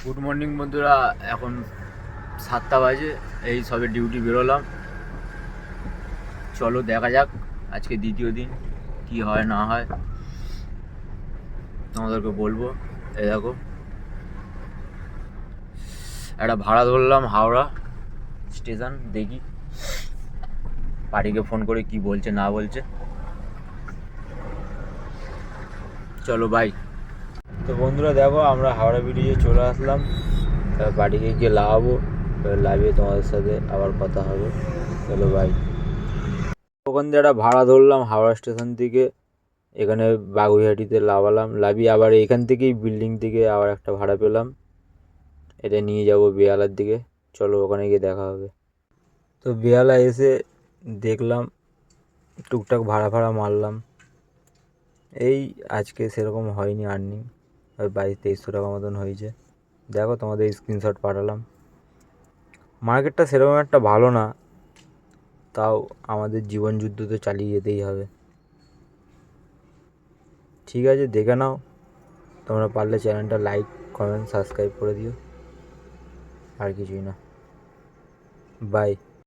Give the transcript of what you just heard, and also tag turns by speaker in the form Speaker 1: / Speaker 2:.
Speaker 1: Good morning বন্ধুরা, এখন 7টা বাজে, এই সবে ডিউটি বেরোলাম। চলো দেখা যাক আজকে দ্বিতীয় দিন কি হয় না হয়, তোমাদেরকে বলবো। এই দেখো, একটা ভাড়া ধরলাম হাওড়া স্টেশন, দেখি পার্টিকে ফোন করে কি বলছে না বলছে। চলো বাই। তো বন্ধুরা দেখো, আমরা হাওড়া ব্রিজে চলে আসলাম। বাড়িকে গিয়ে লাগাবো, লাভিয়ে তোমাদের সাথে আবার কথা হবে। চলো বাই। ওখান দিয়ে একটা ভাড়া ধরলাম হাওড়া স্টেশন থেকে, এখানে বাগুইহাটিতে লাভালাম, লাভিয়ে আবার এখান থেকেই বিল্ডিং থেকে আবার একটা ভাড়া পেলাম, এটা নিয়ে যাব বেহালার দিকে। চলো ওখানে গিয়ে দেখা হবে। তো বেহালা এসে দেখলাম টুকটাক ভাড়া ফাড়া মারলাম। এই আজকে সেরকম হয়নি আর্নিং, ওই 2200-2300 টাকা মতন হয়েছে। দেখো তোমাদের স্ক্রিনশট পাঠালাম। মার্কেটটা সেরকম একটা ভালো না, তাও আমাদের জীবন যুদ্ধ তো চালিয়ে যেতেই হবে। ঠিক আছে, দেখে নাও। তোমরা পারলে চ্যানেলটা লাইক, কমেন্ট, সাবস্ক্রাইব করে দিও। আর কিছুই না। বাই।